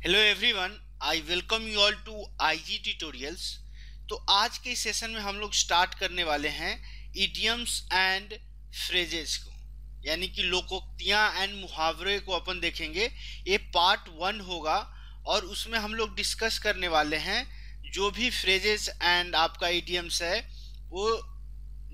Hello everyone, I welcome you all to IG tutorials. तो आज के सेशन में हम लोग स्टार्ट करने वाले हैं इडियम्स एंड फ्रेजेस को, यानी कि लोकोक्तियाँ एंड मुहावरे को अपन देखेंगे। ये पार्ट 1 होगा और उसमें हम लोग डिस्कस करने वाले हैं जो भी फ्रेजेस एंड आपका इडियम्स है वो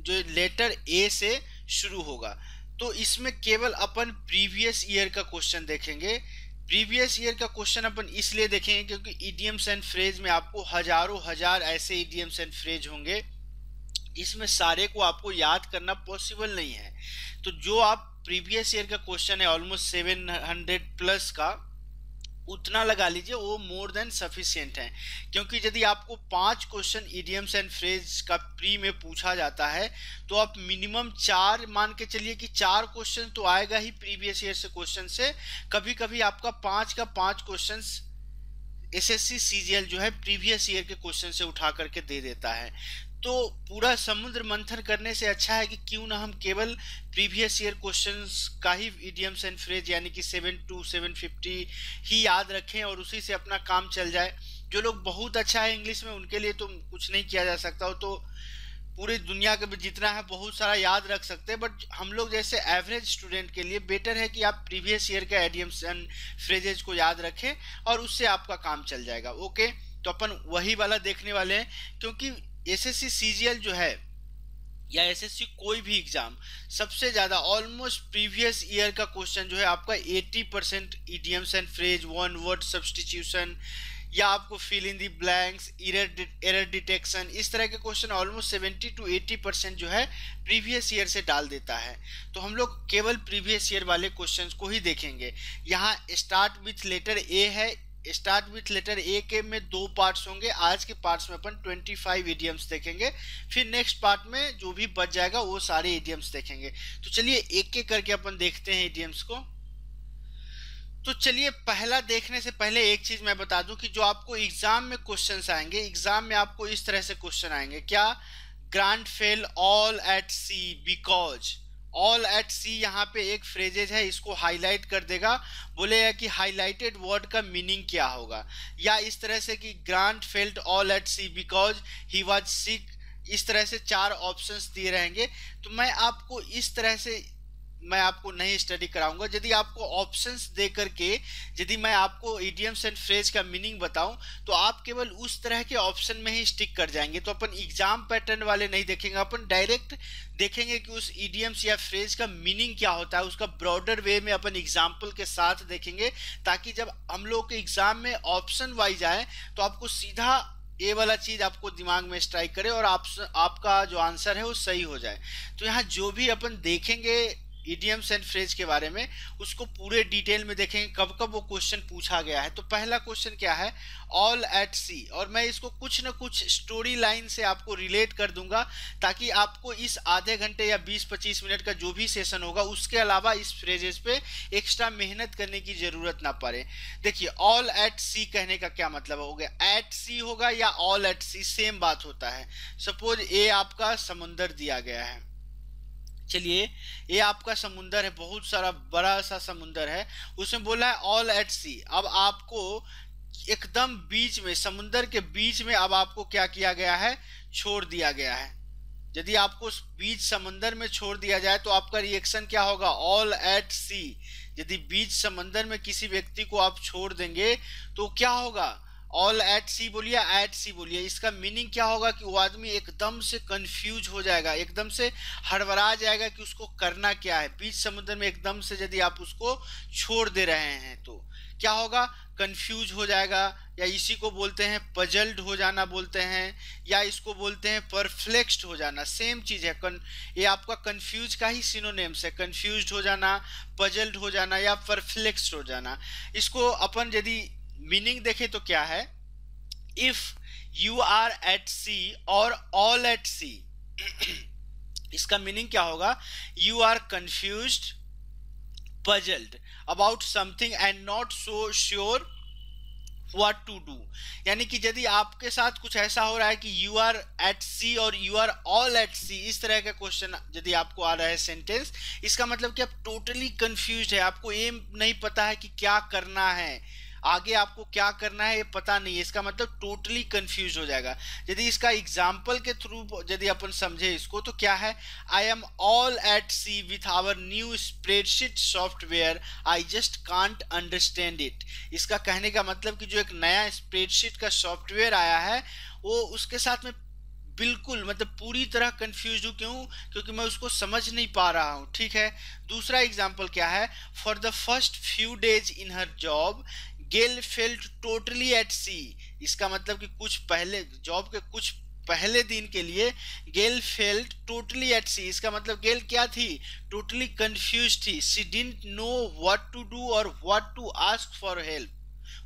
जो लेटर ए से शुरू होगा। तो इसमें केवल अपन प्रीवियस ईयर का क्वेश्चन देखेंगे। प्रीवियस ईयर का क्वेश्चन अपन इसलिए देखेंगे क्योंकि इडियम्स एंड फ्रेज में आपको हजारों हजार ऐसे इडियम्स एंड फ्रेज होंगे जिसमें सारे को आपको याद करना पॉसिबल नहीं है। तो जो आप प्रीवियस ईयर का क्वेश्चन है ऑलमोस्ट 700 प्लस का, उतना लगा लीजिए, वो मोर देन सफिशिएंट है। क्योंकि यदि आपको 5 क्वेश्चन इडियम्स एंड फ्रेज का प्री में पूछा जाता है तो आप मिनिमम 4 मान के चलिए कि 4 क्वेश्चन तो आएगा ही प्रीवियस ईयर से क्वेश्चन से। कभी कभी आपका 5 का 5 क्वेश्चन एसएससी सीजीएल जो है प्रीवियस ईयर के क्वेश्चन से उठा करके दे देता है। तो पूरा समुद्र मंथन करने से अच्छा है कि क्यों ना हम केवल प्रीवियस ईयर क्वेश्चंस का ही इडियम्स एंड फ्रेज यानी कि 7 to 750 ही याद रखें और उसी से अपना काम चल जाए। जो लोग बहुत अच्छा है इंग्लिश में उनके लिए तो कुछ नहीं किया जा सकता हो, तो पूरी दुनिया के जितना है बहुत सारा याद रख सकते हैं, बट हम लोग जैसे एवरेज स्टूडेंट के लिए बेटर है कि आप प्रीवियस ईयर का इडियम्स एंड फ्रेजेस को याद रखें और उससे आपका काम चल जाएगा। ओके, तो अपन वही वाला देखने वाले हैं क्योंकि एसएससी सीजीएल जो है या एसएससी कोई भी एग्जाम सबसे ज्यादा ऑलमोस्ट प्रीवियस ईयर का क्वेश्चन जो है आपका 80% idioms and phrase, one word substitution या आपको fill in the blanks, error detection, इस तरह के क्वेश्चन ऑलमोस्ट 70 to 80% जो है प्रीवियस ईयर से डाल देता है। तो हम लोग केवल प्रीवियस ईयर वाले क्वेश्चंस को ही देखेंगे। यहाँ स्टार्ट विथ लेटर ए है। स्टार्ट विथ लेटर ए के में 2 पार्ट्स होंगे। आज के पार्ट्स में अपन 25 इडियम्स देखेंगे, फिर नेक्स्ट पार्ट में जो भी बच जाएगा वो सारे इडियम्स देखेंगे। तो चलिए एक एक करके अपन देखते हैं इडियम्स को। तो चलिए पहला देखने से पहले एक चीज मैं बता दूं कि जो आपको एग्जाम में क्वेश्चंस आएंगे, एग्जाम में आपको इस तरह से क्वेश्चन आएंगे, क्या grant fail all at sea because. All at sea यहाँ पे एक फ्रेजेज है, इसको हाईलाइट कर देगा, बोलेगा कि हाईलाइटेड वर्ड का मीनिंग क्या होगा। या इस तरह से कि Grant failed all at sea because he was sick. इस तरह से 4 ऑप्शंस दिए रहेंगे। तो मैं आपको इस तरह से नहीं स्टडी कराऊंगा। यदि आपको ऑप्शंस दे करके यदि मैं आपको इडियम्स एंड फ्रेज का मीनिंग बताऊं तो आप केवल उस तरह के ऑप्शन में ही स्टिक कर जाएंगे। तो अपन एग्जाम पैटर्न वाले नहीं देखेंगे, अपन डायरेक्ट देखेंगे कि उस इडियम्स या फ्रेज का मीनिंग क्या होता है, उसका ब्रॉडर वे में अपन एग्जाम्पल के साथ देखेंगे, ताकि जब हम लोग के एग्जाम में ऑप्शन वाइज आए तो आपको सीधा ये वाला चीज आपको दिमाग में स्ट्राइक करे और आपका जो आंसर है वो सही हो जाए। तो यहाँ जो भी अपन देखेंगे इडियम्स एंड फ्रेज के बारे में उसको पूरे डिटेल में देखेंगे, कब कब वो क्वेश्चन पूछा गया है। तो पहला क्वेश्चन क्या है, ऑल एट सी, और मैं इसको कुछ न कुछ स्टोरी लाइन से आपको रिलेट कर दूंगा ताकि आपको इस आधे घंटे या 20-25 मिनट का जो भी सेशन होगा उसके अलावा इस फ्रेजेस पे एक्स्ट्रा मेहनत करने की जरूरत ना पड़े। देखिए ऑल एट सी कहने का क्या मतलब हो गया, एट सी होगा या ऑल एट सी सेम बात होता है। सपोज ए आपका समुंदर दिया गया है, चलिए ये आपका समुंदर है, बहुत सारा बड़ा सा समुंदर है, उसमें बोला है ऑल एट सी। अब आपको एकदम बीच में, समुंदर के बीच में अब आपको क्या किया गया है, छोड़ दिया गया है। यदि आपको बीच समंदर में छोड़ दिया जाए तो आपका रिएक्शन क्या होगा, ऑल एट सी। यदि बीच समंदर में किसी व्यक्ति को आप छोड़ देंगे तो क्या होगा, ऑल एट सी बोलिए, एट सी बोलिए, इसका मीनिंग क्या होगा कि वो आदमी एकदम से कंफ्यूज हो जाएगा, एकदम से हड़बड़ा जाएगा कि उसको करना क्या है। बीच समुद्र में एकदम से यदि आप उसको छोड़ दे रहे हैं तो क्या होगा, कंफ्यूज हो जाएगा, या इसी को बोलते हैं पजल्ड हो जाना बोलते हैं, या इसको बोलते हैं परफ्लेक्स्ड हो जाना, सेम चीज है। ये आपका कंफ्यूज का ही सिनोनिम्स है, कंफ्यूज्ड हो जाना, पजल्ड हो जाना या परफ्लेक्स्ड हो जाना। इसको अपन यदि मीनिंग देखे तो क्या है, if you are at sea और ऑल एट सी, इसका मीनिंग क्या होगा, you are confused, puzzled about something and not so sure what to do. यानी कि यदि आपके साथ कुछ ऐसा हो रहा है कि यू आर एट सी और यू आर ऑल एट सी, इस तरह का क्वेश्चन यदि आपको आ रहा है सेंटेंस, इसका मतलब कि आप टोटली कंफ्यूज्ड है, आपको ये नहीं पता है कि क्या करना है, आगे आपको क्या करना है ये पता नहीं है, इसका मतलब टोटली कंफ्यूज हो जाएगा। यदि इसका एग्जाम्पल के थ्रू यदि अपन समझे इसको तो क्या है, I am all at sea with our new spreadsheet software, I just can't understand it. इसका कहने का मतलब कि जो एक नया स्प्रेडशीट का सॉफ्टवेयर आया है वो उसके साथ में बिल्कुल मतलब पूरी तरह कंफ्यूज हूँ। क्यों? क्योंकि मैं उसको समझ नहीं पा रहा हूँ। ठीक है, दूसरा एग्जाम्पल क्या है, for the first few days in her job Gail felt totally at sea. इसका मतलब कि कुछ पहले जॉब के कुछ पहले दिन के लिए Gail felt totally at sea. इसका मतलब गेल क्या थी, टोटली कंफ्यूज थी। She didn't know what to do और what to ask for help,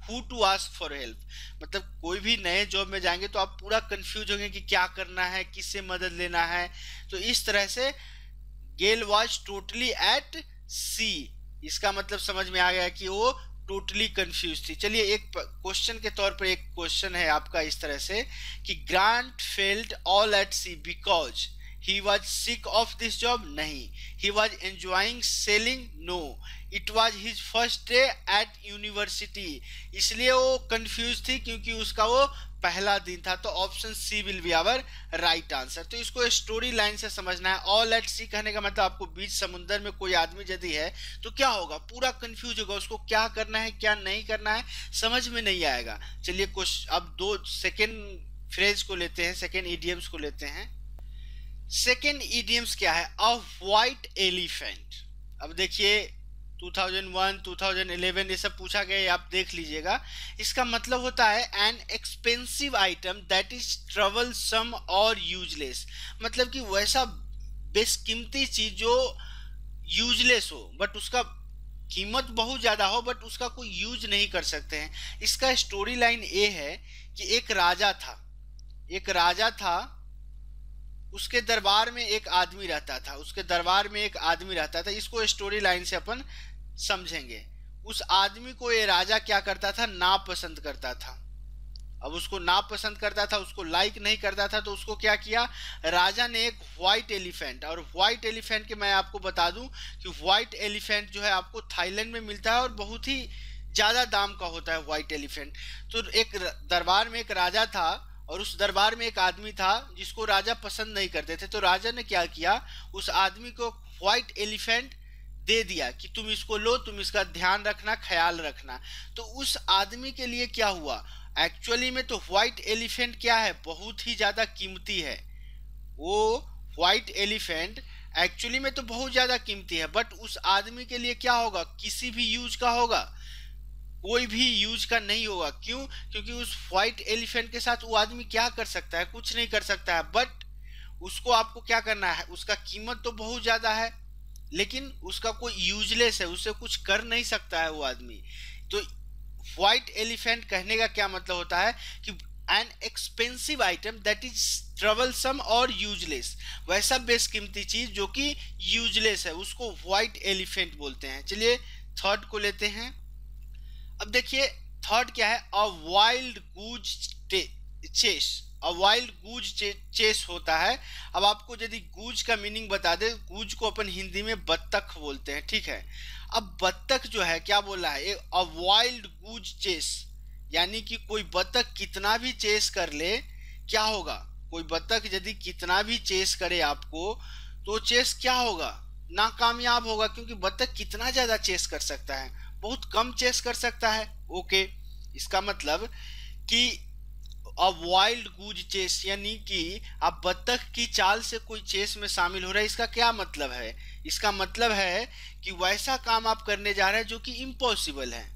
who to ask for help. मतलब कोई भी नए जॉब में जाएंगे तो आप पूरा कंफ्यूज होंगे कि क्या करना है, किससे मदद लेना है। तो इस तरह से गेल वाज टोटली एट सी, इसका मतलब समझ में आ गया कि वो टोटली कंफ्यूज थी। चलिए एक क्वेश्चन के तौर पर एक क्वेश्चन है आपका इस तरह से कि Grant failed all at sea because he was sick of this job, नहीं, he was enjoying selling, no, it was his first day at university। इसलिए वो कंफ्यूज थी क्योंकि उसका वो पहला दिन था। तो option C will be our right answer. तो इसको स्टोरी लाइन से समझना है। ऑल एट सी कहने का मतलब आपको बीच समुद्र में कोई आदमी यदि है तो क्या होगा, पूरा कंफ्यूज होगा, उसको क्या करना है क्या नहीं करना है समझ में नहीं आएगा। चलिए कुछ अब दो सेकेंड फ्रेज को लेते हैं, सेकेंड इडियम्स को लेते हैं। सेकेंड इडियम्स क्या है, अ व्हाइट एलिफेंट। अब देखिए 2001 2011 ये सब पूछा गया, आप देख लीजिएगा। इसका मतलब होता है an expensive item that is troublesome और यूजलेस। मतलब कि वैसा बेशकीमती चीज जो यूजलेस हो बट उसका कीमत बहुत ज्यादा हो बट उसका कोई यूज नहीं कर सकते हैं। इसका स्टोरी लाइन ये है कि एक राजा था, उसके दरबार में एक आदमी रहता था। इसको स्टोरी लाइन से अपन समझेंगे। उस आदमी को ये राजा क्या करता था, नापसंद करता था। अब उसको नापसंद करता था, उसको लाइक नहीं करता था, तो उसको क्या किया, राजा ने एक व्हाइट एलिफेंट, और व्हाइट एलिफेंट के मैं आपको बता दूं कि व्हाइट एलिफेंट जो है आपको थाईलैंड में मिलता है और बहुत ही ज्यादा दाम का होता है व्हाइट एलिफेंट। तो एक दरबार में एक राजा था और उस दरबार में एक आदमी था जिसको राजा पसंद नहीं करते थे। तो राजा ने क्या किया, उस आदमी को व्हाइट एलिफेंट दे दिया कि तुम इसको लो, तुम इसका ध्यान रखना, ख्याल रखना। तो उस आदमी के लिए क्या हुआ, एक्चुअली में तो व्हाइट एलिफेंट क्या है, बहुत ही ज्यादा कीमती है। वो व्हाइट एलिफेंट एक्चुअली में तो बहुत ज्यादा कीमती है, बट उस आदमी के लिए क्या होगा, किसी भी यूज का होगा, कोई भी यूज का नहीं होगा। क्यों? क्योंकि उस व्हाइट एलिफेंट के साथ वो आदमी क्या कर सकता है, कुछ नहीं कर सकता है। बट उसको आपको क्या करना है, उसका कीमत तो बहुत ज्यादा है लेकिन उसका कोई यूजलेस है, उससे कुछ कर नहीं सकता है वो आदमी। तो व्हाइट एलिफेंट कहने का क्या मतलब होता है कि an expensive item that is troublesome और यूजलेस। वैसा बेशकीमती चीज जो कि यूजलेस है उसको व्हाइट एलिफेंट बोलते हैं। चलिए थर्ड को लेते हैं। अब देखिए थर्ड क्या है, अ वाइल्ड गूज चेस। अ वाइल्ड गूज चेस होता है। अब आपको यदि गूज का मीनिंग बता दे, गूज को अपन हिंदी में बत्तख बोलते हैं, ठीक है। अब बत्तख जो है क्या बोला है, अ वाइल्ड गूज चेस, यानी कि कोई बत्तख कितना भी चेस कर ले क्या होगा, कोई बत्तख यदि कितना भी चेस करे आपको तो चेस क्या होगा, नाकामयाब होगा। क्योंकि बत्तख कितना ज्यादा चेस कर सकता है, बहुत कम चेस कर सकता है। ओके, इसका मतलब कि अब वाइल्ड गूज चेस यानी कि आप बत्तख की चाल से कोई चेस में शामिल हो रहे हैं। इसका क्या मतलब है, इसका मतलब है कि वैसा काम आप करने जा रहे हैं जो कि इम्पॉसिबल है।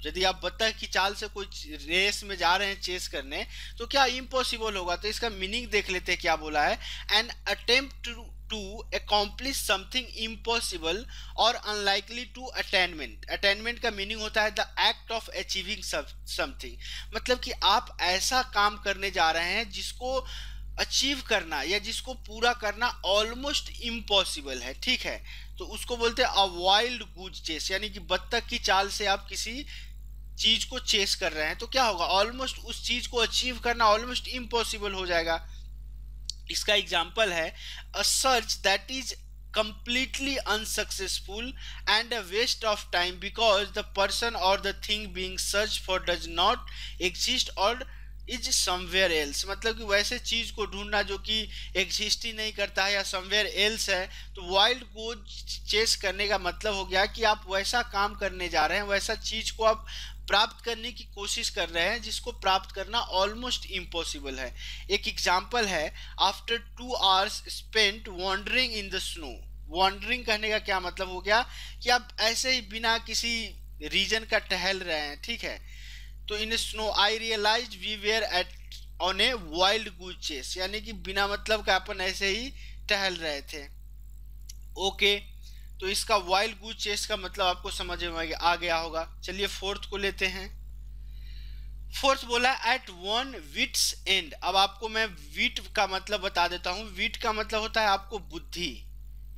यदि आप बत्तख की चाल से कोई रेस में जा रहे हैं चेस करने तो क्या इम्पॉसिबल होगा। तो इसका मीनिंग देख लेते हैं क्या बोला है, an attempt to accomplish something impossible or unlikely to attainment। attainment का मीनिंग होता है the act of achieving something। मतलब कि आप ऐसा काम करने जा रहे हैं जिसको अचीव करना या जिसको पूरा करना ऑलमोस्ट इम्पॉसिबल है, ठीक है। तो उसको बोलते हैं अ वाइल्ड गूज चेस, यानी कि बत्तख की चाल से आप किसी चीज को चेस कर रहे हैं तो क्या होगा, ऑलमोस्ट उस चीज को अचीव करना ऑलमोस्ट इम्पॉसिबल हो जाएगा। इसका एग्जाम्पल है अ search that is completely unsuccessful and a waste of time because the person or the thing being searched for does not exist or is somewhere else. मतलब कि वैसे चीज को ढूंढना जो कि एग्जिस्ट ही नहीं करता है या समवेयर एल्स है। तो वाइल्ड गोज चेस करने का मतलब हो गया कि आप वैसा काम करने जा रहे हैं, वैसा चीज को आप प्राप्त करने की कोशिश कर रहे हैं जिसको प्राप्त करना ऑलमोस्ट इम्पॉसिबल है। एक एग्जाम्पल है, after 2 hours spent wandering in the snow. Wandering कहने का क्या मतलब हो गया कि आप ऐसे ही बिना किसी रीजन का टहल रहे हैं, ठीक है। तो in snow I realise we were at on a wild goose chase, यानी कि बिना मतलब का अपन ऐसे ही टहल रहे थे। ओके, तो इसका वाइल्ड गूज चेस का मतलब आपको समझ में आ गया होगा। चलिए फोर्थ को लेते हैं। फोर्थ बोला एट वन विट्स एंड। अब आपको मैं विट का मतलब बता देता हूं। विट का मतलब होता है आपको बुद्धि,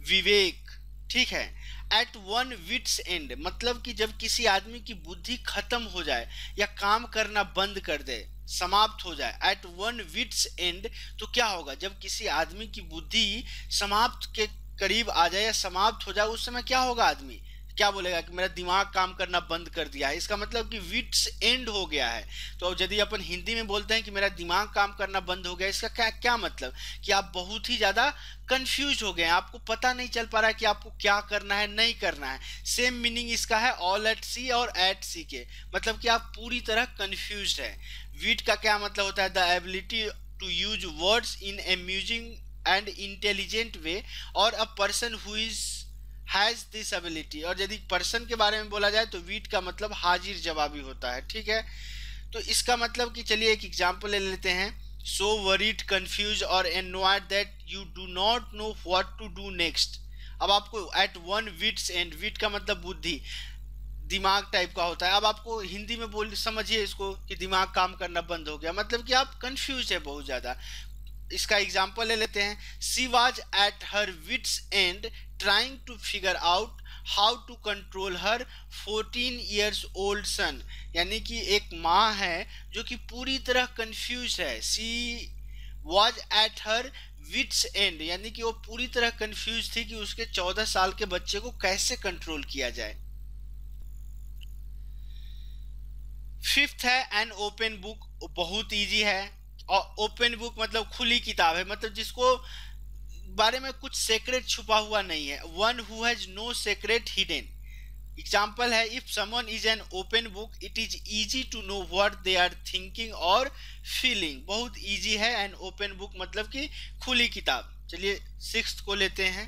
विवेक, ठीक है। एट वन विट्स एंड मतलब कि जब किसी आदमी की बुद्धि खत्म हो जाए या काम करना बंद कर दे, समाप्त हो जाए। एट वन विट्स एंड तो क्या होगा, जब किसी आदमी की बुद्धि समाप्त के करीब आ जाए या समाप्त हो जाए, उस समय क्या होगा, आदमी क्या बोलेगा कि मेरा दिमाग काम करना बंद कर दिया है। इसका मतलब कि विट्स एंड हो गया है। तो यदि अपन हिंदी में बोलते हैं कि मेरा दिमाग काम करना बंद हो गया, इसका क्या क्या मतलब कि आप बहुत ही ज्यादा कंफ्यूज हो गए हैं, आपको पता नहीं चल पा रहा है कि आपको क्या करना है, नहीं करना है। सेम मीनिंग इसका है ऑल एट सी और एट सी के, मतलब कि आप पूरी तरह कंफ्यूज है। विट का क्या मतलब होता है, the ability to use words in amusing and intelligent way और a person who is has this ability. और यदि पर्सन के बारे में बोला जाए तो वीट का मतलब हाजिर जवाबी होता है, ठीक है। तो इसका मतलब कि चलिए एक एग्जांपल ले लेते हैं। सो वरीड, कंफ्यूज और annoyed that you do not know what to do next. अब आपको at one wits end, wit का मतलब बुद्धि, दिमाग टाइप का होता है। अब आपको हिंदी में बोल समझिए इसको कि दिमाग काम करना बंद हो गया, मतलब कि आप कंफ्यूज है बहुत ज्यादा। इसका एग्जाम्पल ले लेते हैं। She was at her wits end trying to figure out how to control her 14 years old son. यानी कि एक माँ है जो कि पूरी तरह कंफ्यूज है। She was at her wits end यानी कि वो पूरी तरह कंफ्यूज थी कि उसके 14 साल के बच्चे को कैसे कंट्रोल किया जाए। फिफ्थ है एन ओपन बुक। बहुत इजी है। और ओपन बुक मतलब खुली किताब है, मतलब जिसको बारे में कुछ सीक्रेट छुपा हुआ नहीं है। One who has no secret hidden. Example है, if someone is an open book it is easy to know what they are thinking और फीलिंग। बहुत इजी है एन ओपन बुक मतलब कि खुली किताब। चलिए सिक्स्थ को लेते हैं।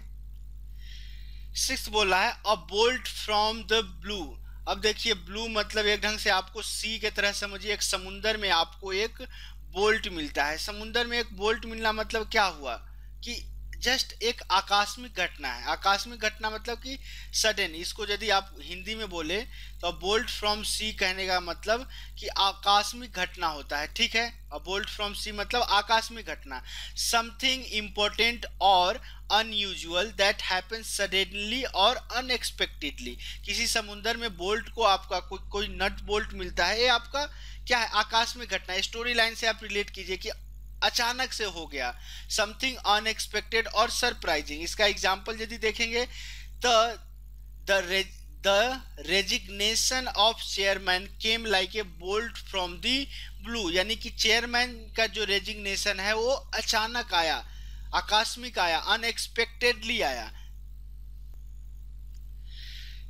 सिक्स्थ बोला है अ बोल्ट फ्रॉम द ब्लू। अब देखिए ब्लू मतलब एक ढंग से आपको सी के तरह समझिए, एक समुंदर में आपको एक बोल्ट मिलता है। समुंदर में एक बोल्ट मिलना मतलब क्या हुआ कि जस्ट एक आकस्मिक घटना है। आकस्मिक घटना मतलब कि सडन। इसको यदि आप हिंदी में बोले तो बोल्ट फ्रॉम सी कहने का मतलब कि आकस्मिक घटना होता है, ठीक है। बोल्ट फ्रॉम सी मतलब आकस्मिक घटना। समथिंग इम्पोर्टेंट और अनयूजुअल दैट हैपन सडनली और अनएक्सपेक्टेडली। किसी समुंदर में बोल्ट को आपका कोई नट बोल्ट मिलता है, ये आपका क्या है, आकस्मिक घटना। स्टोरी लाइन से आप रिलेट कीजिए कि अचानक से हो गया। समथिंग अनएक्सपेक्टेड और सरप्राइजिंग। इसका एग्जाम्पल यदि देखेंगे तो the resignation of chairman came like a bolt from the blue. यानी कि चेयरमैन का जो रेजिग्नेशन है वो अचानक आया, आकस्मिक आया, अनएक्सपेक्टेडली आया।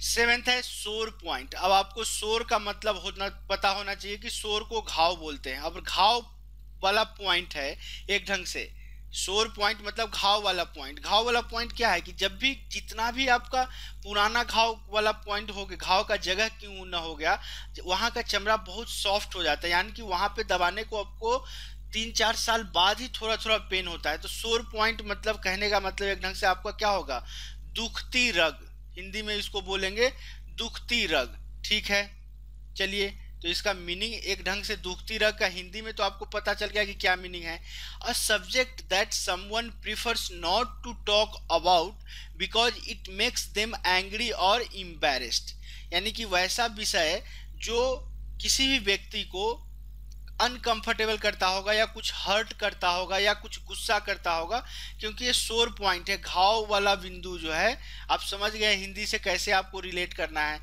सेवेंथ है सोर पॉइंट। अब आपको सोर का मतलब पता होना चाहिए कि सोर को घाव बोलते हैं। अब घाव वाला पॉइंट है एक ढंग से। सोर पॉइंट मतलब घाव वाला पॉइंट। घाव वाला पॉइंट क्या है कि जब भी जितना भी आपका पुराना घाव वाला पॉइंट हो गया, घाव का जगह क्यों ना हो गया, वहां का चमड़ा बहुत सॉफ्ट हो जाता है। यानी कि वहां पे दबाने को आपको 3-4 साल बाद ही थोड़ा थोड़ा पेन होता है। तो सोर पॉइंट मतलब कहने का मतलब एक ढंग से आपका क्या होगा, दुखती रग। हिंदी में इसको बोलेंगे दुखती रग, ठीक है। चलिए तो इसका मीनिंग एक ढंग से दुखती रग का हिंदी में तो आपको पता चल गया कि क्या मीनिंग है। A subject that someone prefers not to talk about because it makes them angry और एम्बैरेस्ड। यानी कि वैसा विषय जो किसी भी व्यक्ति को अनकंफर्टेबल करता होगा या कुछ हर्ट करता होगा या कुछ गुस्सा करता होगा, क्योंकि ये सोर पॉइंट है, घाव वाला बिंदु जो है। आप समझ गए हिंदी से कैसे आपको रिलेट करना है।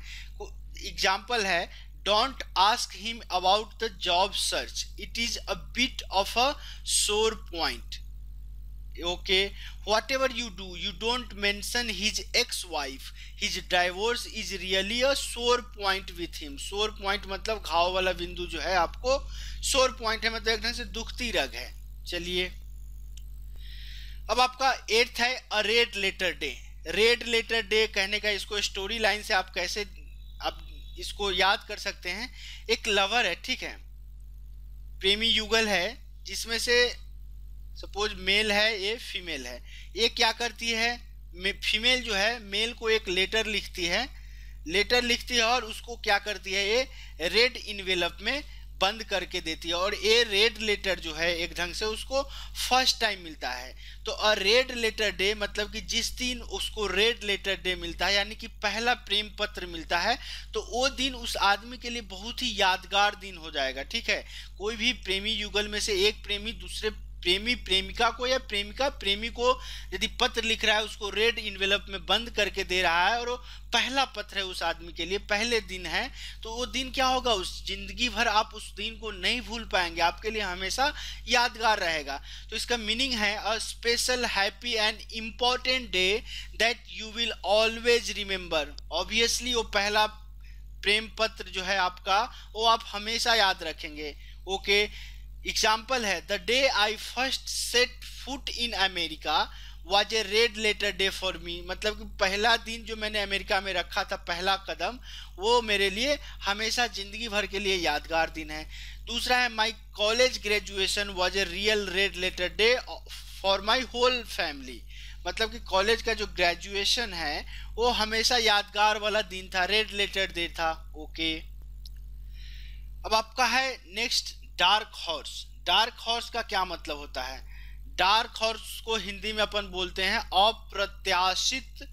एग्जाम्पल है, don't ask him about the job search, it is a bit of a सोर point. Okay, whatever you do, you don't mention his ex-wife. His divorce is really a sore point with him. Sore point मतलब घाव वाला बिंदु जो है आपको sore point है, मतलब एक ढंग से दुखती रग है। चलिए, अब आपका 8th है a red letter day। Red letter day कहने का इसको स्टोरी लाइन से आप कैसे आप इसको याद कर सकते हैं। एक लवर है, ठीक है, प्रेमी युगल है, जिसमें से सपोज मेल है, ये फीमेल है। ये क्या करती है, फीमेल जो है मेल को एक लेटर लिखती है और उसको क्या करती है, ये रेड इन्वेलप में बंद करके देती है। और ये रेड लेटर जो है एक ढंग से उसको फर्स्ट टाइम मिलता है। तो अ रेड लेटर डे मतलब कि जिस दिन उसको रेड लेटर डे मिलता है, यानी कि पहला प्रेम पत्र मिलता है, तो वो दिन उस आदमी के लिए बहुत ही यादगार दिन हो जाएगा। ठीक है, कोई भी प्रेमी युगल में से एक प्रेमी दूसरे प्रेमी प्रेमिका को या प्रेमिका प्रेमी को यदि पत्र लिख रहा है, उसको रेड इन्वेलप में बंद करके दे रहा है और वो पहला पत्र है उस आदमी के लिए, पहले दिन है, तो वो दिन क्या होगा, उस जिंदगी भर आप उस दिन को नहीं भूल पाएंगे, आपके लिए हमेशा यादगार रहेगा। तो इसका मीनिंग है a special happy and important day that you will always remember. Obviously वो पहला प्रेम पत्र जो है आपका, वो आप हमेशा याद रखेंगे। ओके, एग्जाम्पल है, the day I first set foot in America was a red letter day for me. मतलब कि पहला दिन जो मैंने अमेरिका में रखा था, पहला कदम, वो मेरे लिए हमेशा जिंदगी भर के लिए यादगार दिन है। दूसरा है, my college graduation was a real red letter day for my whole family. मतलब कि कॉलेज का जो ग्रेजुएशन है वो हमेशा यादगार वाला दिन था, रेड लेटर डे था। ओके, अब आपका है next dark horse. Dark horse का क्या मतलब होता है? डार्क हॉर्स को हिंदी में अपन बोलते हैं अप्रत्याशित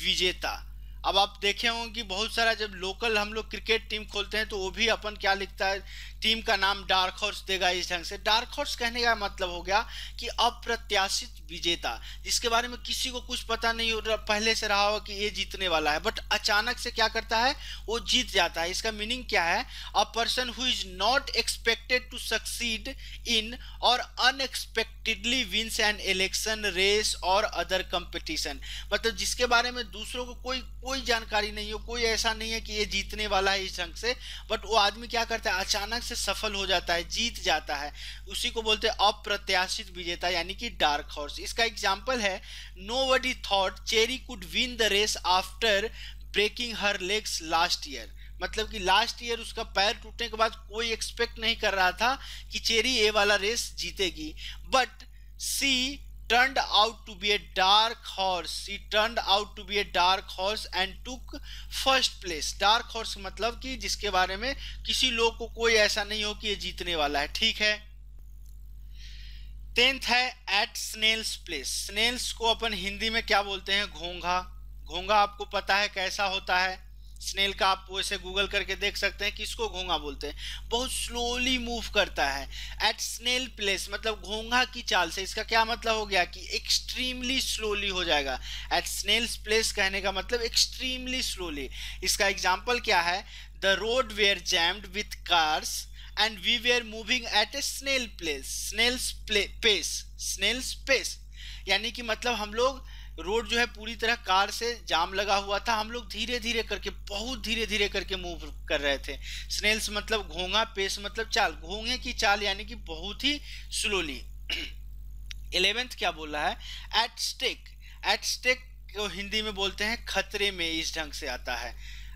विजेता। अब आप देखे होंगे कि बहुत सारा जब लोकल हम लोग क्रिकेट टीम खोलते हैं तो वो भी अपन क्या लिखता है, टीम का नाम डार्क हॉर्स देगा इस ढंग से। डार्क हॉर्स कहने का मतलब हो गया कि अप्रत्याशित विजेता, जिसके बारे में किसी को कुछ पता नहीं हो रहा, पहले से रहा हो कि ये जीतने वाला है, बट अचानक से क्या करता है, वो जीत जाता है। इसका मीनिंग क्या है, a person who is not expected to succeed in और unexpectedly wins an election race और अदर कंपटीशन। मतलब जिसके बारे में दूसरों को कोई जानकारी नहीं हो, कोई ऐसा नहीं है कि ये जीतने वाला है इस ढंग से, बट वो आदमी क्या करता है, अचानक से सफल हो जाता है, जीत जाता है। उसी को बोलते हैं अप्रत्याशित विजेता, यानी कि डार्क हॉर्स। इसका एग्जांपल है, nobody thought Cherry could win the race after breaking her legs last year. मतलब कि लास्ट ईयर उसका पैर टूटने के बाद कोई एक्सपेक्ट नहीं कर रहा था कि चेरी ये वाला रेस जीतेगी, but she turned out to be a dark horse. She turned out to be a dark horse and took first place. Dark horse मतलब कि जिसके बारे में किसी लोग को कोई ऐसा नहीं हो कि ये जीतने वाला है। ठीक है, 10th है at snail's place. snails को अपन हिंदी में क्या बोलते हैं, घोंघा। घोंघा आपको पता है कैसा होता है, स्नेल का आप वैसे गूगल करके देख सकते हैं किसको घोंघा बोलते हैं। बहुत स्लोली मूव करता है। एट स्नेल प्लेस मतलब घोंघा की चाल से, इसका क्या मतलब हो गया कि एक्सट्रीमली स्लोली हो जाएगा। एट स्नेल्स प्लेस कहने का मतलब एक्सट्रीमली स्लोली। इसका एग्जांपल क्या है, the road were jammed with cars and we were moving at a snail place. Snail's pace, snail's pace यानी कि मतलब हम लोग रोड जो है पूरी तरह कार से जाम लगा हुआ था, हम लोग धीरे धीरे करके, बहुत धीरे धीरे करके मूव कर रहे थे। स्नेल्स मतलब घोंघा, पेस मतलब चाल, घोंघे की चाल यानी कि बहुत ही स्लोली। 11th क्या बोल रहा है, एट स्टेक। एट स्टेक को हिंदी में बोलते हैं खतरे में, इस ढंग से आता है।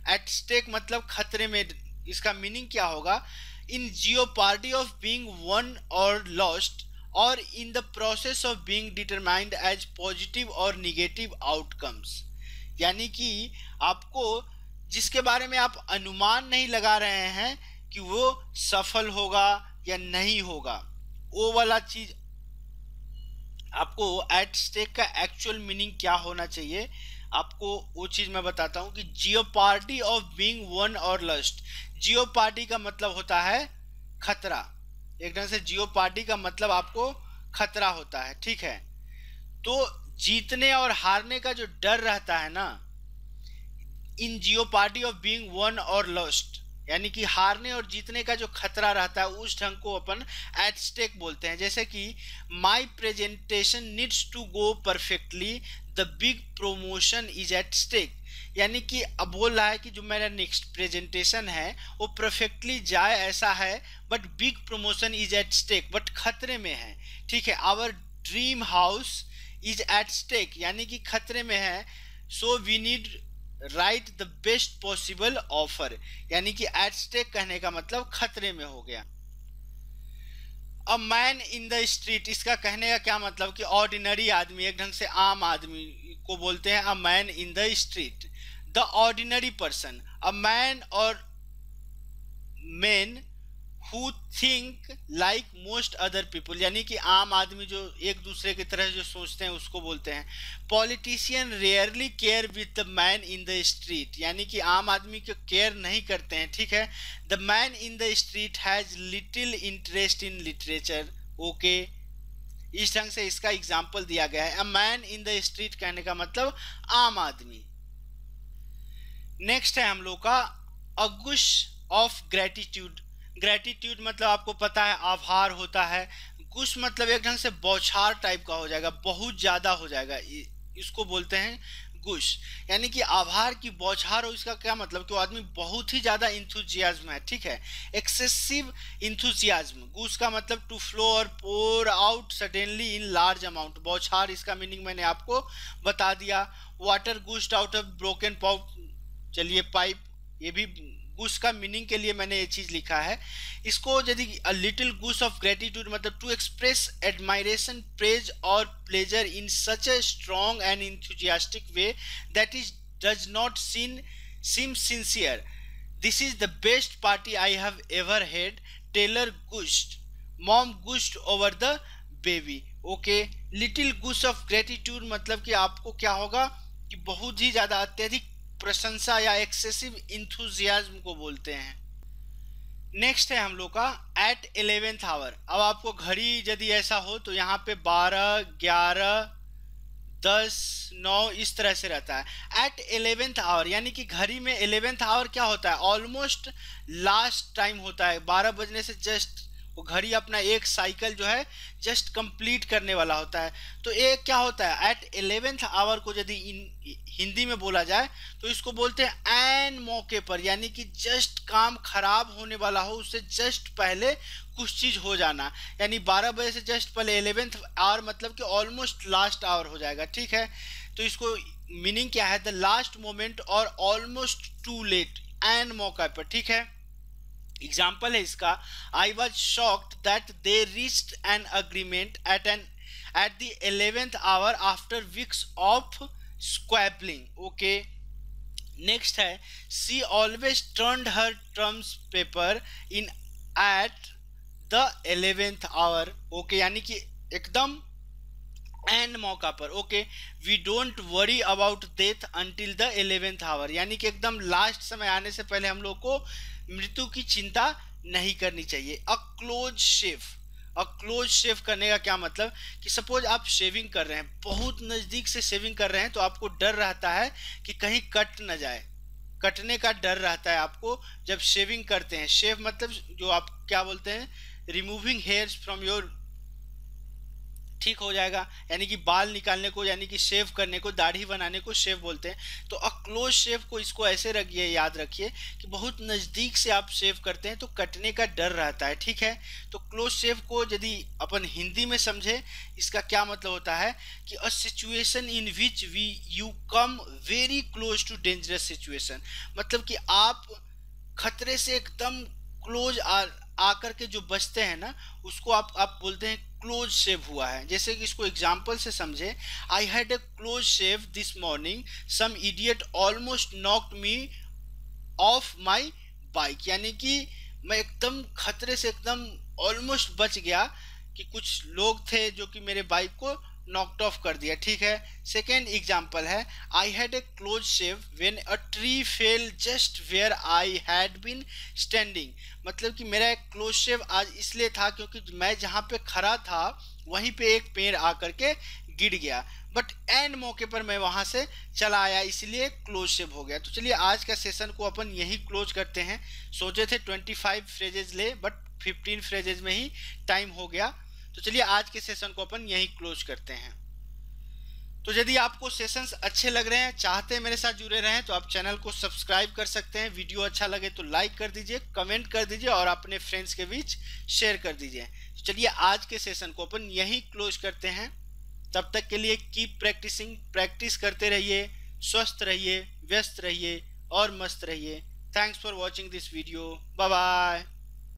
एट स्टेक मतलब खतरे में। इसका मीनिंग क्या होगा, in jeopardy of being won और लॉस्ट और in the process of being determined as positive और निगेटिव आउटकम्स। यानी कि आपको जिसके बारे में आप अनुमान नहीं लगा रहे हैं कि वो सफल होगा या नहीं होगा, वो वाला चीज आपको एट स्टेक का एक्चुअल मीनिंग क्या होना चाहिए, आपको वो चीज मैं बताता हूं कि जियोपार्डी ऑफ बीइंग वन और लस्ट। जियोपार्डी का मतलब होता है खतरा, एक ढंग से जियोपार्डी का मतलब आपको खतरा होता है, ठीक है। तो जीतने और हारने का जो डर रहता है ना, इन जियोपार्डी ऑफ बीइंग वन और लॉस्ट, यानी कि हारने और जीतने का जो खतरा रहता है, उस ढंग को अपन एट स्टेक बोलते हैं। जैसे कि my presentation needs to go perfectly, the big promotion is at stake. यानी कि अब बोल रहा है कि जो मेरा नेक्स्ट प्रेजेंटेशन है वो परफेक्टली जाए ऐसा है, but big promotion is at stake, but खतरे में है, ठीक है। Our dream house is at stake, यानी कि खतरे में है। So we need right the best possible offer, यानी कि एट स्टेक कहने का मतलब खतरे में हो गया। अ मैन इन द स्ट्रीट, इसका कहने का क्या मतलब कि ऑर्डिनरी आदमी, एक ढंग से आम आदमी को बोलते हैं a man in the street. The ordinary person, a man और man who think like most other people, यानी कि आम आदमी जो एक दूसरे की तरह जो सोचते हैं उसको बोलते हैं। Politician rarely care with the man in the street, यानी कि आम आदमी को केयर नहीं करते हैं, ठीक है। The man in the street has little interest in literature, okay. इस ढंग से इसका एग्जाम्पल दिया गया है। अ मैन इन द स्ट्रीट कहने का मतलब आम आदमी। नेक्स्ट है हम लोग का अ गुश ऑफ ग्रेटिट्यूड। ग्रेटिट्यूड मतलब आपको पता है आभार होता है। गुश मतलब एक ढंग से बौछार टाइप का हो जाएगा, बहुत ज्यादा हो जाएगा, इसको बोलते हैं गुश, यानी कि आभार की बौछार हो। इसका क्या मतलब कि वो आदमी बहुत ही ज्यादा इंथुजियाज्म है, ठीक है। Excessive enthusiasm. गुश का मतलब टू फ्लो और pour out suddenly in large amount. बौछार इसका मीनिंग मैंने आपको बता दिया। Water gushed out of broken pipe, चलिए पाइप, ये भी गुश का मीनिंग के लिए मैंने ये चीज लिखा है। इसको यदि a little gush of gratitude मतलब टू एक्सप्रेस एडमायरेशन, प्रेज और pleasure in such a strong and enthusiastic way that is does not seem sincere. This is the best party I have ever had, Taylor gushed, mom gushed over the baby, okay. Little gush of gratitude मतलब कि आपको क्या होगा कि बहुत ही ज्यादा अत्यधिक प्रशंसा या एक्सेसिव इंथुजियाज्म को बोलते हैं। नेक्स्ट है हम लोग का एट 11th आवर। अब आपको घड़ी यदि ऐसा हो तो यहाँ पे 12, 11, 10, 9 इस तरह से रहता है। एट 11th आवर यानी कि घड़ी में 11th आवर क्या होता है, ऑलमोस्ट लास्ट टाइम होता है। 12 बजने से जस्ट वो घड़ी अपना एक साइकिल जो है जस्ट कंप्लीट करने वाला होता है। तो ये क्या होता है, एट 11th आवर को यदि हिंदी में बोला जाए तो इसको बोलते हैं एन मौके पर, यानी कि जस्ट काम खराब होने वाला हो उससे जस्ट पहले कुछ चीज हो जाना। यानी 12 बजे से जस्ट पहले 11th आवर मतलब कि ऑलमोस्ट लास्ट आवर हो जाएगा, ठीक है। तो इसको मीनिंग क्या है, द लास्ट मोमेंट और ऑलमोस्ट टू लेट, एन मौका पर, ठीक है। एग्जाम्पल है इसका, I was shocked that they reached an agreement at the 11th hour after weeks of squabbling, okay. Next है she always turned her terms paper in at the 11th hour, okay, यानी कि एकदम एंड मौका पर, okay. We don't worry about death until the 11th hour, यानी कि एकदम लास्ट समय आने से पहले हम लोग को मृत्यु की चिंता नहीं करनी चाहिए। A close shave, a close शेव करने का क्या मतलब कि सपोज आप शेविंग कर रहे हैं, बहुत नज़दीक से शेविंग कर रहे हैं तो आपको डर रहता है कि कहीं कट न जाए, कटने का डर रहता है आपको जब शेविंग करते हैं। शेव मतलब जो आप क्या बोलते हैं, रिमूविंग हेयर्स फ्रॉम योर, ठीक हो जाएगा, यानी कि बाल निकालने को, यानी कि शेव करने को, दाढ़ी बनाने को शेव बोलते हैं। तो अ क्लोज शेव को इसको ऐसे रखिए, याद रखिए कि बहुत नज़दीक से आप शेव करते हैं तो कटने का डर रहता है, ठीक है। तो क्लोज शेव को यदि अपन हिंदी में समझे, इसका क्या मतलब होता है कि a situation in which you come very close to dangerous situation, मतलब कि आप खतरे से एकदम क्लोज आकर के जो बचते हैं ना, उसको आप बोलते हैं क्लोज शेव हुआ है। जैसे कि इसको एग्जाम्पल से समझे, I had a close shave this morning, some idiot almost knocked me off my bike, यानी कि मैं एकदम खतरे से एकदम ऑलमोस्ट बच गया कि कुछ लोग थे जो कि मेरे बाइक को नॉक्ड ऑफ कर दिया, ठीक है। सेकेंड एग्जाम्पल है, I had a close shave when a tree fell just where I had been standing. मतलब कि मेरा एक क्लोज शेव आज इसलिए था क्योंकि मैं जहाँ पे खड़ा था वहीं पे एक पेड़ आकर के गिर गया, बट एंड मौके पर मैं वहां से चला आया, इसलिए क्लोज शेव हो गया। तो चलिए आज का सेशन को अपन यही क्लोज करते हैं। सोचे थे 25 फ्रेजेज ले, बट 15 फ्रेजेज में ही टाइम हो गया। तो चलिए आज के सेशन को अपन यही क्लोज करते हैं। तो यदि आपको सेशंस अच्छे लग रहे हैं, चाहते हैं मेरे साथ जुड़े रहें, तो आप चैनल को सब्सक्राइब कर सकते हैं। वीडियो अच्छा लगे तो लाइक कर दीजिए, कमेंट कर दीजिए और अपने फ्रेंड्स के बीच शेयर कर दीजिए। तो चलिए आज के सेशन को अपन यही क्लोज करते हैं। तब तक के लिए कीप प्रैक्टिसिंग, प्रैक्टिस करते रहिए, स्वस्थ रहिए, व्यस्त रहिए और मस्त रहिए। Thanks for watching this video. Bye bye.